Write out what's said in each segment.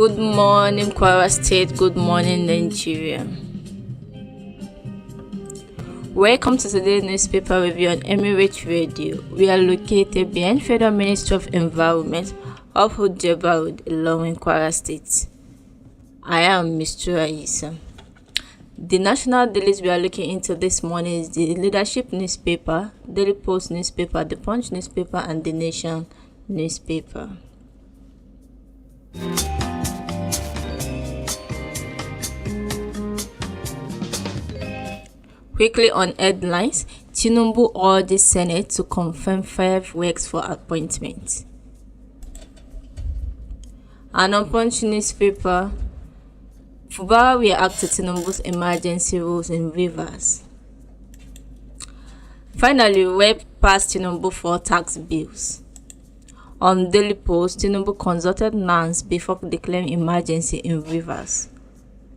Good morning, Kwara State. Good morning, Nigeria. Welcome to today's newspaper review on Emirate Radio. We are located behind Federal Ministry of Environment, Afunja Road, Ilorin, Kwara State. I am Mr. Aisa. The national dailies we are looking into this morning is the Leadership newspaper, Daily Post newspaper, The Punch newspaper, and The Nation newspaper. Quickly on headlines, Tinubu urged the Senate to confirm 5 weeks for appointment. And on Punch newspaper, Fubara will react to Tinubu's emergency rules in Rivers. Finally, Web passed Tinubu for tax bills. On Daily Post, Tinubu consulted NANS before declaring emergency in Rivers,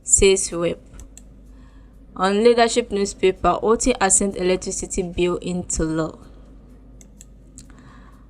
says Web. On Leadership newspaper, OT assent electricity bill into law.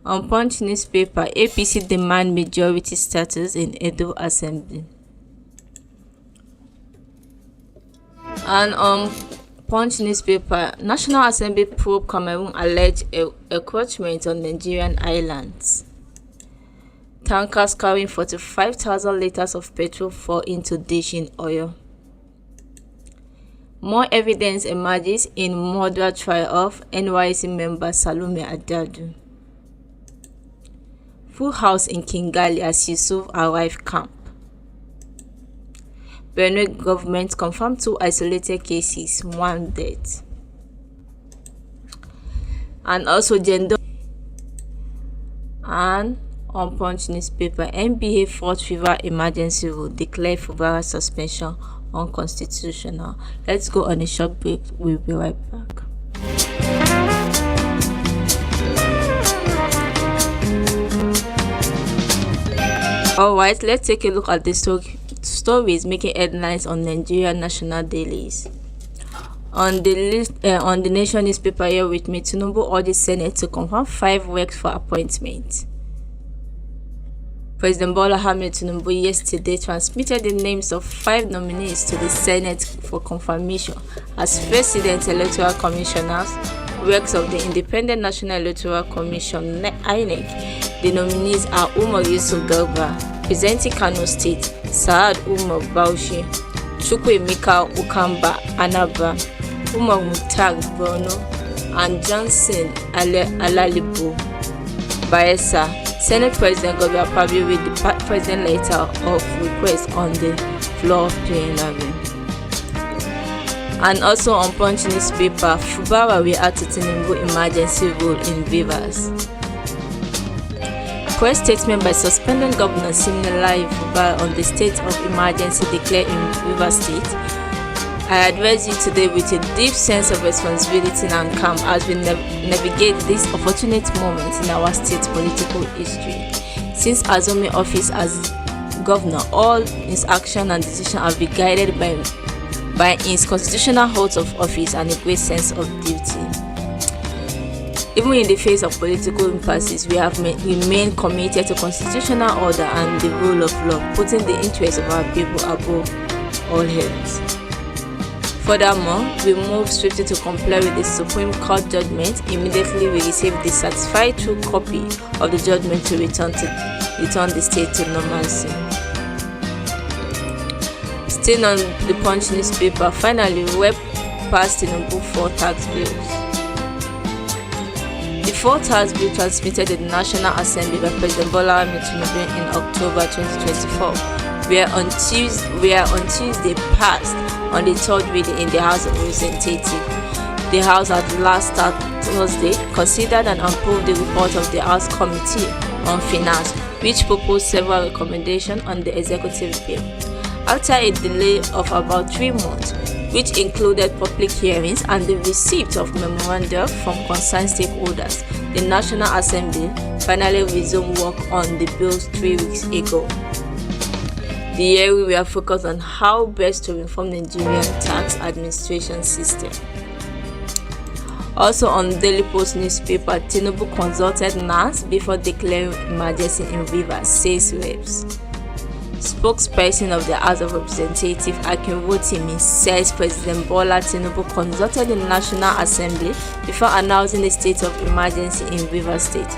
On Punch newspaper, APC demand majority status in Edo Assembly. And on Punch newspaper, National Assembly probe Cameroon alleged encroachment on Nigerian islands. Tankers carrying 45,000 liters of petrol fall into ditch in Oyo. More evidence emerges in murder trial of NYC member Salome Adadu. Full house in Kingali as Yusuf arrived camp. Benue government confirmed 2 isolated cases, 1 death. And also gender. And on Punch newspaper, NBA Fourth Fever emergency rule declared Fubara suspension unconstitutional. Let's go on a short break. We'll be right back. Alright, let's take a look at the stories making headlines on Nigerian national dailies. On the Nation newspaper here with me, Tinubu urged the Senate to confirm 5 weeks for appointment. President Bola Ahmed Tinubu yesterday transmitted the names of 5 nominees to the Senate for confirmation as President Electoral Commissioners, works of the Independent National Electoral Commission (INEC). The nominees are Umar Yusuf Garba, presenting Kano State, Saad Umar Bauchi, Chukwuemeka Ukamba Anaba, Umar Mukhtar Borno, and Johnson Alalibo Bayelsa. Senate President Goodluck Akpabio read the President letter of request on the floor of plenary. And also on Punch newspaper, Fubara will react to Tinubu emergency rule in Rivers. Press statement by suspending Governor Siminalayi Fubara on the state of emergency declared in Rivers State. I advise you today with a deep sense of responsibility and calm as we navigate this unfortunate moment in our state's political history. Since assuming office as governor, all his action and decisions have been guided by his constitutional oath of office and a great sense of duty. Even in the face of political impasses, we have remained committed to constitutional order and the rule of law, putting the interests of our people above all else. Furthermore, we move swiftly to comply with the Supreme Court judgment. Immediately, we receive the certified true copy of the judgment to return the state to normalcy. Still on the Punch newspaper, finally, Web passed Tinubu 4 tax bills. The 4 tax bill transmitted in the National Assembly by President Bola Ahmed Tinubu in October 2024 were on Tuesday passed on the 3rd reading in the House of Representatives. The House at last Thursday considered and approved the report of the House Committee on Finance, which proposed several recommendations on the executive bill. After a delay of about 3 months, which included public hearings and the receipt of memoranda from concerned stakeholders, the National Assembly finally resumed work on the bills 3 weeks ago. The hearing will focus on how best to reform the Nigerian tax administration system. Also on Daily Post newspaper, Tinubu consulted NANS before declaring emergency in Rivers, says Reps. Spokesperson of the House of Representatives Akinwotimi says President Bola Tinubu consulted the National Assembly before announcing a state of emergency in Rivers State.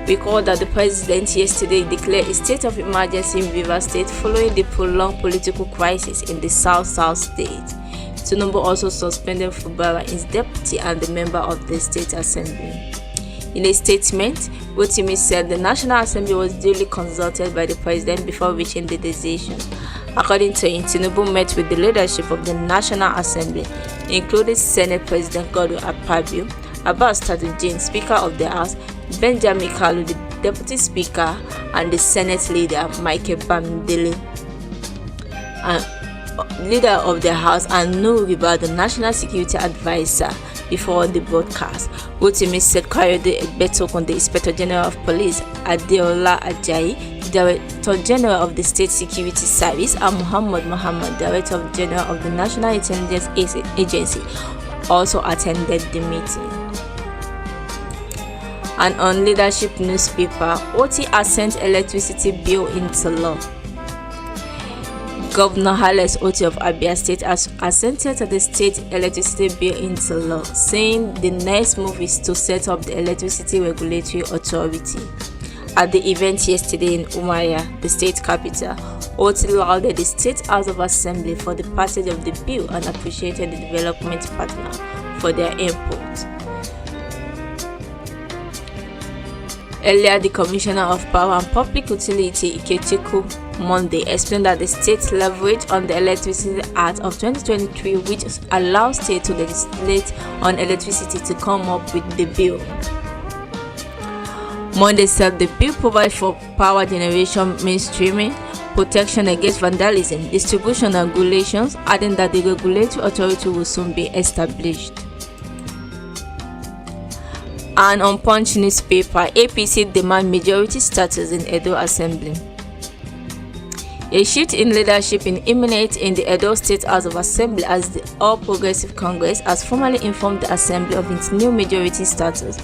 Recall that the president yesterday declared a state of emergency in Rivers State following the prolonged political crisis in the South state. Tinubu also suspended Fubara, his deputy and the member of the State Assembly. In a statement, Rotimi said the National Assembly was duly consulted by the president before reaching the decision. According to him, Tinubu met with the leadership of the National Assembly, including Senate President Godwin Akpabio, Abbas Tajudeen, Speaker of the House, Benjamin Kalu, the Deputy Speaker, and the Senate Leader Michael Bamidele, Leader of the House, and Nuhu Ribadu, the National Security Advisor, before the broadcast. Rotimi said Kayode Egbetokun, the Inspector General of Police, Adeola Ajayi, Director General of the State Security Service, and Muhammad, Director General of the National Intelligence Agency, also attended the meeting. And on Leadership newspaper, OT assent electricity bill into law. Governor Alex Otti of Abia State has assented to the state electricity bill into law, saying the next move is to set up the Electricity Regulatory Authority. At the event yesterday in Umuahia, the state capital, Otti lauded the State House of Assembly for the passage of the bill and appreciated the development partner for their input. Earlier, the Commissioner of Power and Public Utility, Ikechukwu Monday, explained that the state leverage on the Electricity Act of 2023, which allows states to legislate on electricity, to come up with the bill. Monday said the bill provides for power generation mainstreaming, protection against vandalism, distribution and regulations, adding that the regulatory authority will soon be established. And on Punch newspaper, APC demand majority status in Edo Assembly. A shift in leadership in Emirate in the Edo State House of Assembly, as the All Progressive Congress has formally informed the Assembly of its new majority status.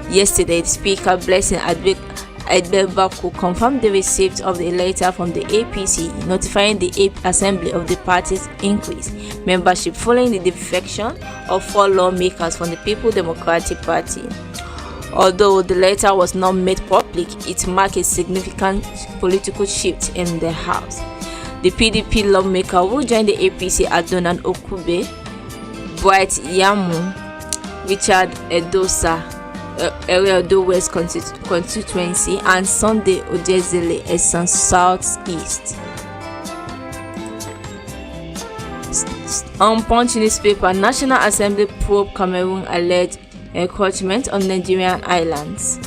Yesterday, the Speaker Blessing Edbebaku confirmed the receipt of the letter from the APC notifying the Assembly of the party's increased membership following the defection of 4 lawmakers from the People Democratic Party. Although the letter was not made public, it marked a significant political shift in the House. The PDP lawmaker who joined the APC are Donald Okube, Bright Yamu, Richard Edosa, Edo West constituency, and Sunday Ojezele, Esan South East. On Punch newspaper, National Assembly probe Cameroon alleged encroachment on Nigerian islands.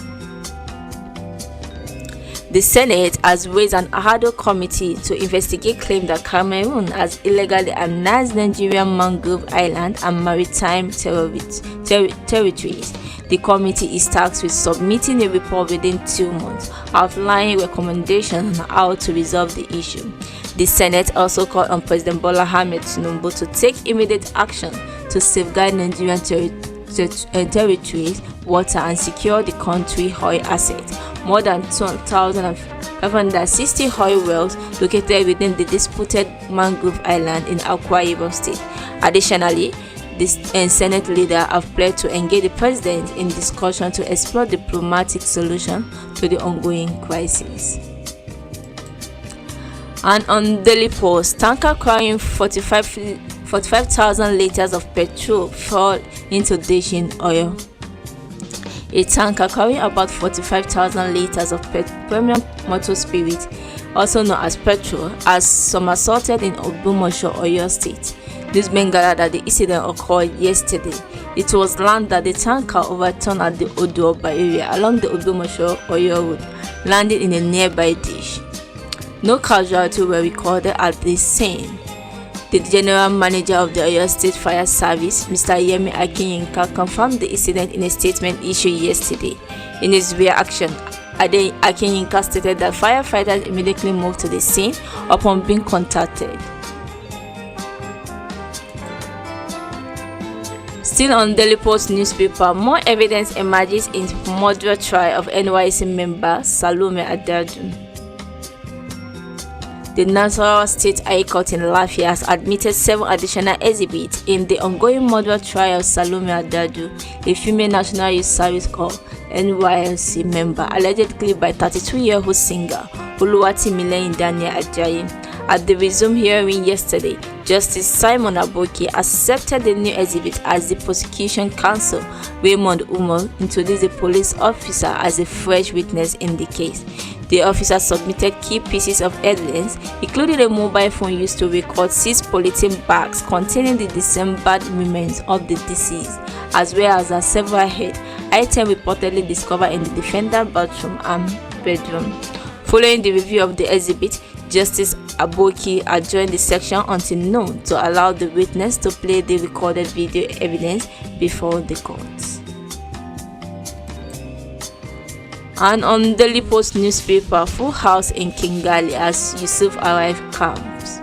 The Senate has raised an ad hoc committee to investigate claims that Cameroon has illegally annexed Nigerian mangrove island and maritime territories. The committee is tasked with submitting a report within 2 months, outlining recommendations on how to resolve the issue. The Senate also called on President Bola Ahmed Tinubu to take immediate action to safeguard Nigerian territories, water, and secure the country's oil assets. More than 2,560 oil wells located within the disputed mangrove island in Akwa Ibom State. Additionally, the Senate leader have pledged to engage the president in discussion to explore diplomatic solution to the ongoing crisis. And on Daily Post, tanker carrying 45,000 liters of petrol fall into dishing oil. A tanker carrying about 45,000 liters of premium motor spirit, also known as petrol, has somersaulted in Ogbomoso, Oyo State. Newsmen gathered that the incident occurred yesterday. It was learned that the tanker overturned at the Odo-Oba area along the Ogbomoso Oyo Road, landing in a nearby ditch. No casualties were recorded at the scene. The General Manager of the Oyo State Fire Service, Mr. Yemi Akinyinka, confirmed the incident in a statement issued yesterday. In his reaction, Akinyinka stated that firefighters immediately moved to the scene upon being contacted. Still on Daily Post newspaper, more evidence emerges in murder trial of NYC member Salome Adadu. The Nasarawa State High Court in Lafia has admitted 7 additional exhibits in the ongoing murder trial of Salome Adadu, a female National Youth Service Corps (NYSC) member, allegedly by 32-year-old singer Oluwatimileyin Daniel Ajayi. At the resumed hearing yesterday, Justice Simon Aboki accepted the new exhibit as the prosecution counsel, Raymond Umo, introduced the police officer as a fresh witness in the case. The officer submitted key pieces of evidence, including a mobile phone used to record 6 polythene bags containing the dismembered remains of the deceased, as well as a several head items reportedly discovered in the defendant's bathroom and bedroom. Following the review of the exhibit, Justice Aboki adjourned the section until noon to allow the witness to play the recorded video evidence before the court. And on Daily Post newspaper, full house in Kigali as Yusuf arrived camps.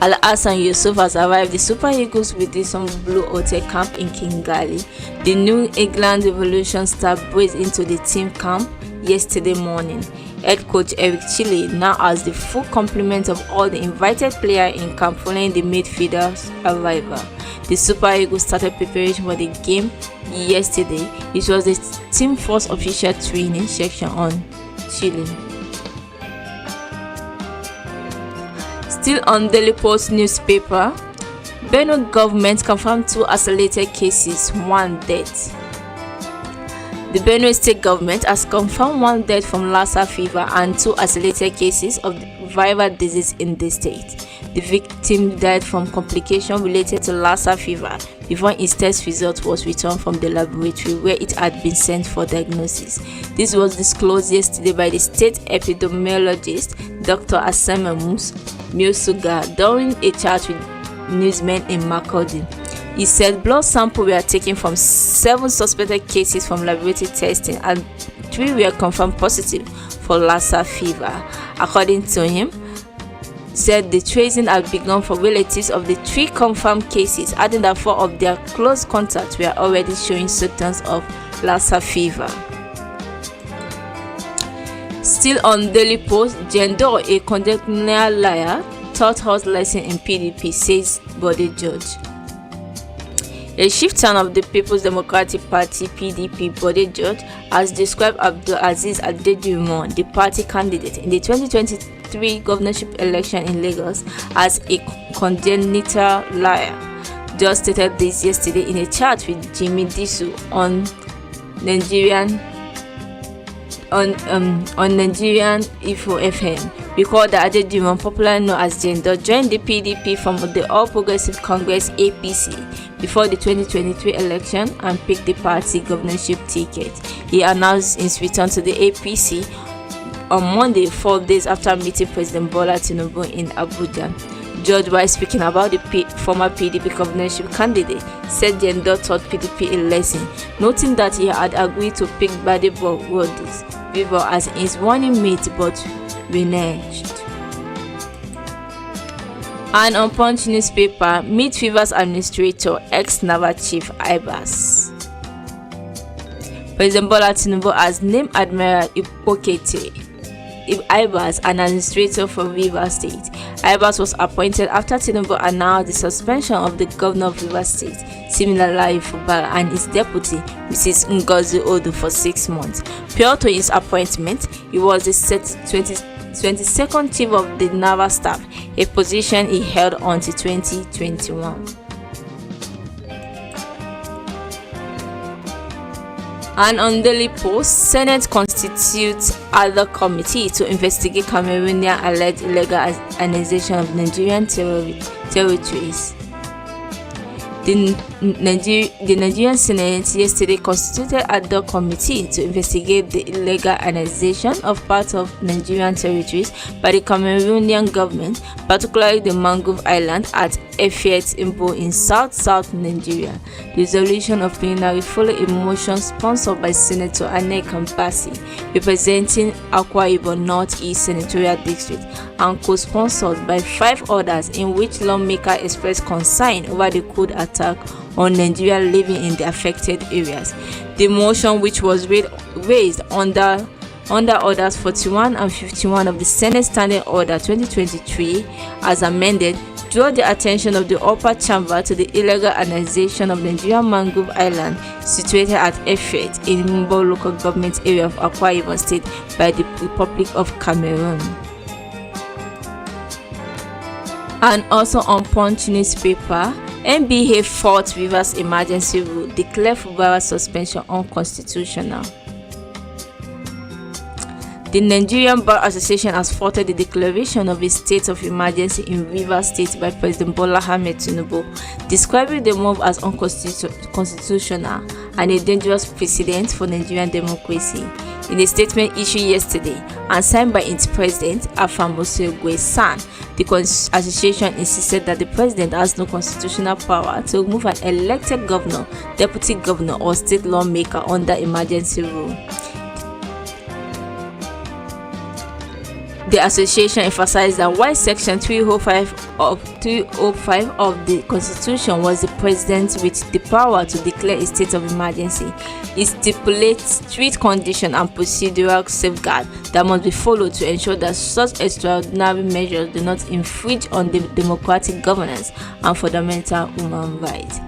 Al-Hassan Yusuf has arrived the Super Eagles with some Blue Hotel camp in Kigali. The New England Revolution star breezed into the team camp yesterday morning. Head coach Eric Chile now has the full complement of all the invited players in camp following the midfielder's arrival. The Super Eagles started preparation for the game yesterday. It was the team's first official training section on Chile. Still on Daily Post newspaper, Benue government confirmed 2 isolated cases, 1 death. The Benue State government has confirmed 1 death from Lassa fever and 2 isolated cases of viral disease in the state. The victim died from complications related to Lassa fever before his test result was returned from the laboratory where it had been sent for diagnosis. This was disclosed yesterday by the state epidemiologist Dr. Asema Musuga during a chat with newsmen in Makurdi. He said blood samples were taken from 7 suspected cases from laboratory testing and 3 were confirmed positive for Lassa fever. According to him, said the tracing had begun for relatives of the 3 confirmed cases, adding that 4 of their close contacts were already showing symptoms of Lassa fever. Still on Daily Post, Jendo, a congenital liar, taught us lesson in PDP, says body judge. A chieftain of the People's Democratic Party (PDP) body judge has described Abdulaziz Adediran, the party candidate in the 2023 governorship election in Lagos, as a congenital liar. Judge stated this yesterday in a chat with Jimmy Disu on Nigerian Info FM. Recall that Adediran, popularly known as Jendo, joined the PDP from the All Progressive Congress (APC) before the 2023 election and picked the party governorship ticket. He announced his return to the APC on Monday, 4 days after meeting President Bola Tinubu in Abuja. Judge, while speaking about the former PDP governorship candidate, said Jendo taught PDP a lesson, noting that he had agreed to pick Badebo Rodis Vivo as his running mate but reneged. And on Punch newspaper, Meet Fever's administrator, ex-Naval Chief Ibas. President Bola Tinubu has named Admiral Ipokete Ibas an administrator for Rivers State. Ibas was appointed after Tinubu announced the suspension of the governor of Rivers State, Siminalayi Fubara, and his deputy, Mrs. Ngozi Odu, for 6 months. Prior to his appointment, he was the 22nd chief of the naval staff, a position he held until 2021. And on Daily Post, Senate constitutes other committee to investigate Cameroonian alleged illegal annexation of Nigerian territories. The Nigerian Senate yesterday constituted ad hoc committee to investigate the illegal annexation of parts of Nigerian territories by the Cameroonian government, particularly the Mangrove Island at Efiet-Imbo in south Nigeria. The resolution of plenary followed a motion sponsored by Senator Ane Kambasi, representing Akwa Ibom North East Senatorial District, and co-sponsored by 5 others, in which lawmakers expressed concern over the coup attack on Nigerians living in the affected areas. The motion, which was raised under under Orders 41 and 51 of the Senate Standing Order 2023 as amended, draw the attention of the upper chamber to the illegal annexation of Nigerian Mangrove Island situated at Emirate in Mumbo local government area of Akwa Ibom State by the Republic of Cameroon. And also on Punch newspaper, NBA fought Rivers emergency rule, declare footballer suspension unconstitutional. The Nigerian Bar Association has faulted the declaration of a state of emergency in Rivers State by President Bola Ahmed Tinubu, describing the move as unconstitutional and a dangerous precedent for Nigerian democracy. In a statement issued yesterday and signed by its president, Afamose Gwe-san, the association insisted that the president has no constitutional power to remove an elected governor, deputy governor, or state lawmaker under emergency rule. The association emphasized that while Section 305 of the Constitution was the president with the power to declare a state of emergency, it stipulates strict conditions and procedural safeguards that must be followed to ensure that such extraordinary measures do not infringe on the democratic governance and fundamental human rights.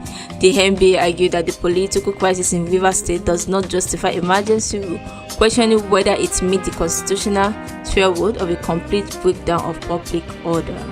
The NBA argued that the political crisis in Rivers State does not justify emergency rule, questioning whether it meets the constitutional threshold of a complete breakdown of public order.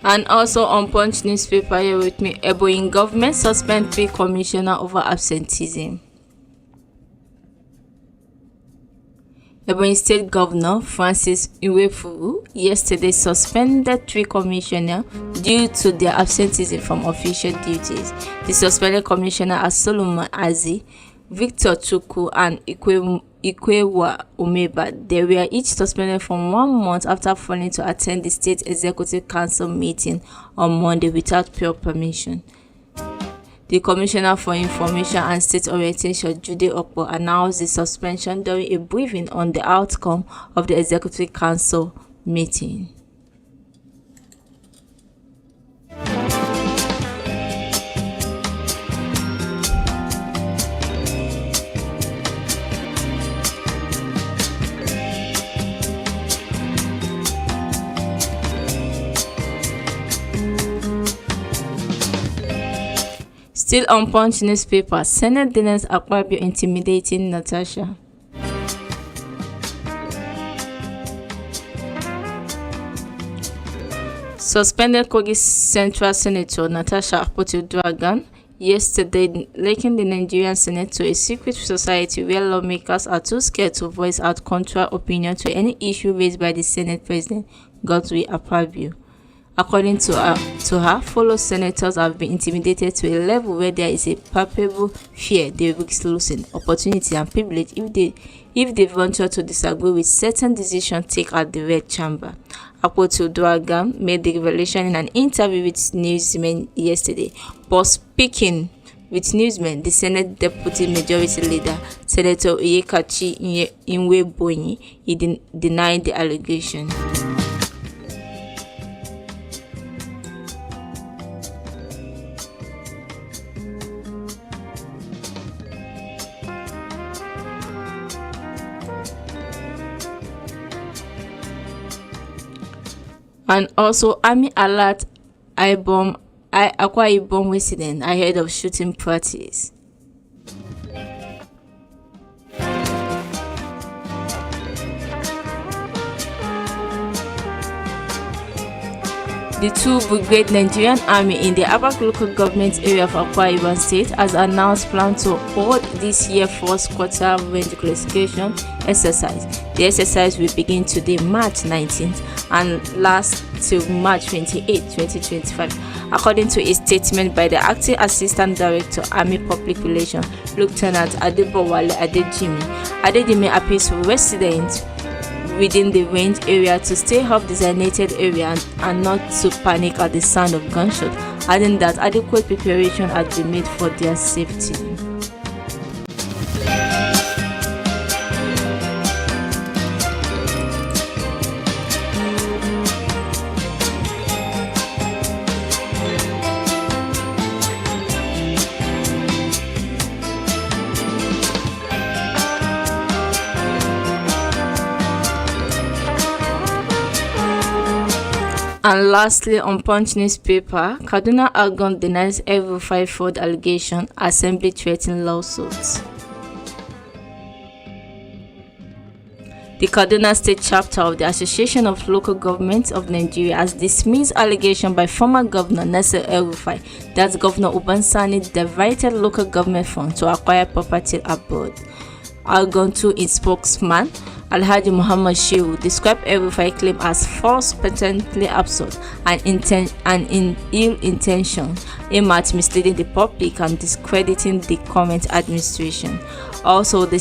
And also on Punch newspaper here with me, Ebonyi government suspend 3 commissioner over absenteeism. Ebonyi State Governor Francis Iwefuru yesterday suspended 3 commissioners due to their absenteeism from official duties. The suspended commissioners are Solomon Azi, Victor Chukwu, and Ikwewa Umeba. They were each suspended for 1 month after failing to attend the State Executive Council meeting on Monday without prior permission. The Commissioner for Information and State Orientation, Jude Okpo, announced the suspension during a briefing on the outcome of the Executive Council meeting. Still on Punch newspaper, Senate denies Akpabio intimidating Natasha. Suspended Kogi Central Senator Natasha Akpoti-Uduaghan yesterday, linking the Nigerian Senate to a secret society where lawmakers are too scared to voice out contrary opinion to any issue raised by the Senate President Godswill Akpabio. According to her, fellow senators have been intimidated to a level where there is a palpable fear they risk losing opportunity and privilege if they venture to disagree with certain decisions taken at the Red Chamber. Akpoti-Uduaghan made the revelation in an interview with newsmen yesterday. But speaking with newsmen, the Senate Deputy Majority Leader, Senator Oyekachi Inwebonyi, he denied the allegation. And also, Army alert Akwa Ibom resident ahead of shooting practice. The 2 Brigade Nigerian Army in the Abak local government area of Akwa Ibom State has announced plan to hold this year's first quarter range classification exercise. The exercise will begin today, March 19th, and last till March 28, 2025. According to a statement by the Acting Assistant Director, Army Public Relations, Lieutenant Adebowale Adejimi appeals for residents within the range area to stay off designated area and not to panic at the sound of gunshot, adding that adequate preparation has been made for their safety. And lastly, on Punch newspaper, Kaduna Argon denies El-Rufai fraud allegation, Assembly threatening lawsuits. The Kaduna State chapter of the Association of Local Governments of Nigeria has dismissed allegation by former Governor Nasir El-Rufai that Governor Ubansani diverted local government funds to acquire property abroad. Argon 2 its spokesman, Alhaji Muhammad Shehu, described El-Rufai claim as false, patently absurd, and in ill intention, aimed at misleading the public and discrediting the current administration. Also, the